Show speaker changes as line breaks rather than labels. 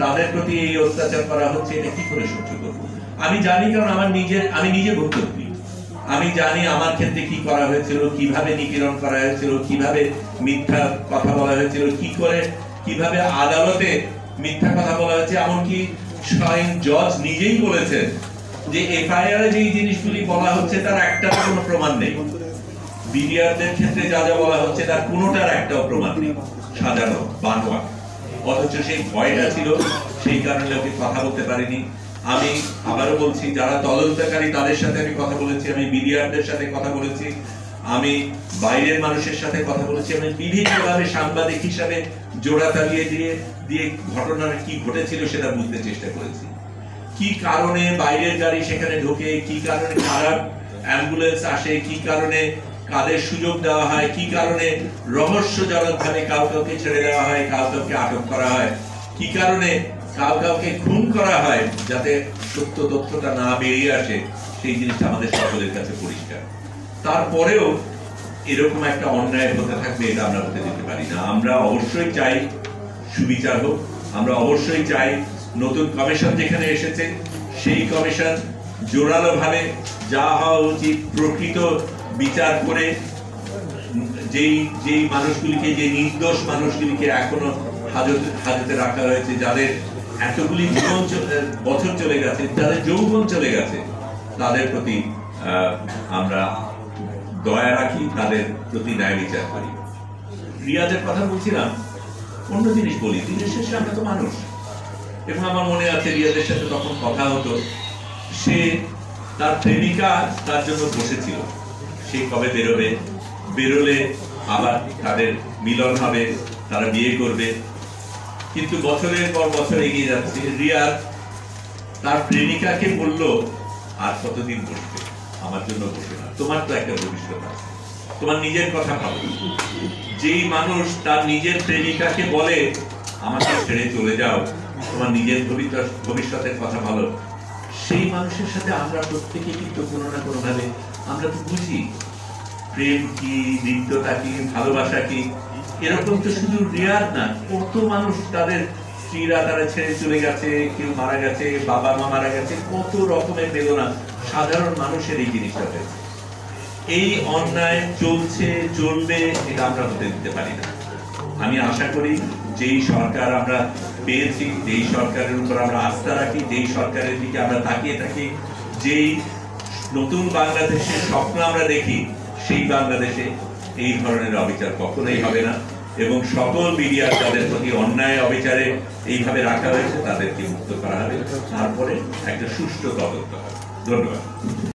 তাদের প্রতি এই অত্যাচার করা হচ্ছে, এটা কি করে সহ্য করব? আমি জানি, কারণ আমি নিজে ভুক্তভোগী। আমি জানি আমার ক্ষেত্রে কি করা হয়েছিল, কিভাবে নিপীড়ন করা হয়েছিল, কিভাবে মিথ্যা কথা বলা হয়েছিল, কিভাবে আদালতে মিথ্যা কথা বলা হয়েছে। এমনকি স্বয়ং জজ নিজেই বলেছেন যে এফআইআর এ যে জিনিসগুলি বলা হচ্ছে তার একটার কোনো প্রমাণ নেই। বিডিআরদের ক্ষেত্রে যা যা বলা হচ্ছে তার কোনোটার একটাও প্রমাণ নেই, সাজানো বানোয়া। অথচ সেই ভয়টা ছিল, সেই কারণে ওকে কথা বলতে পারিনি। আমি আবারও বলছি, যারা তদন্তকারী তাদের সাথে আমি কথা বলেছি, আমি বিডিআরদের সাথে কথা বলেছি, আমি বাইরের মানুষের সাথে কথা বলেছি, আমি বিভিন্নভাবে সাংবাদিক হিসাবে জোড়া তালিয়ে দিয়ে ঘটনার কি ঘটেছিল সেটা বুঝতে চেষ্টা করেছি। কি কারণে বাইরের গাড়ি সেখানে ঢোকে, কি কারণে খারাপ অ্যাম্বুলেন্স আসে, কি কারণে কাদের সুযোগ দেওয়া হয়, কি কারণে রহস্যজনকভাবে কাউকে ছেড়ে দেওয়া হয়, কাউকে আটক করা হয়, কি কারণে কাউকে খুন করা হয়, যাতে সত্য তথ্যটা না বেরিয়ে আসে, সেই জিনিসটা আমাদের সকলের কাছে পরিষ্কার। তারপরেও এরকম একটা অন্যায় হতে থাকবে, এটা আমরা হতে দিতে পারি না। আমরা অবশ্যই চাই সুবিচার হোক, আমরা অবশ্যই চাই নতুন কমিশন যেখানে এসেছে সেই কমিশন জোরালো ভাবে যা হওয়া উচিত প্রকৃত বিচার করে যেই মানুষগুলিকে, যে নির্দোষ মানুষগুলিকে এখনো হাজতে রাখা হয়েছে, যাদের এতগুলি বছর চলে গেছে, যাদের যৌবন চলে গেছে, তাদের প্রতি আমরা দয়া রাখি, তাদের প্রতি ন্যায় বিচার করি। রিয়াজের কথা বলছিলাম, অন্য জিনিস বলি, দিনের শেষে আমরা তো মানুষ। এবং আমার মনে আছে রিয়াজের সাথে তখন কথা হতো, সে তার প্রেমিকা তার জন্য বসেছিল, সে কবে বেরোবে, বেরোলে আবার তাদের মিলন হবে, তারা বিয়ে করবে। কিন্তু বছরের পর বছর এগিয়ে যাচ্ছে, রিয়াজ তার প্রেমিকাকে বলল, আর কতদিন বসবে, আমার জন্য বসে না, তোমার তো একটা ভবিষ্যৎ আছে, তোমার নিজের কথা ভাবো। যেই মানুষ তার নিজের প্রেমিকাকে বলে আমাকে ছেড়ে চলে যাও, তোমার নিজের ভবিষ্যতের কথা ভালো, সেই মানুষের সাথে আমরা প্রত্যেকে কিন্তু কোনো না কোনো ভাবে আমরা তো বুঝি প্রেম কি, হৃদ্যতা কি, ভালোবাসা কি। এরকম তো শুধু রিয়াজ না, কত মানুষ তাদের স্ত্রীরা তারা ছেড়ে চলে গেছে, কেউ মারা গেছে, বাবা মা মারা গেছে, কত রকমের বেদনা সাধারণ মানুষের এই জিনিসটা হয়েছে। এই অন্যায় চলছে, চলবে, এটা আমরা হতে দিতে পারি না। আমি আশা করি যেই সরকার আমরা পেয়েছি, যেই সরকারের উপর আমরা আস্থা রাখি, যেই সরকারের দিকে আমরা তাকিয়ে থাকি, যেই নতুন বাংলাদেশের স্বপ্ন আমরা দেখি, সেই বাংলাদেশে এই ধরনের অবিচার কখনোই হবে না। এবং সকল মিডিয়া তাদের প্রতি অন্যায় অবিচারে এইভাবে রাখা হয়েছে, তাদেরকে মুক্ত করা হবে, তারপরে একটা সুষ্ঠু তদন্ত হবে। ধন্যবাদ।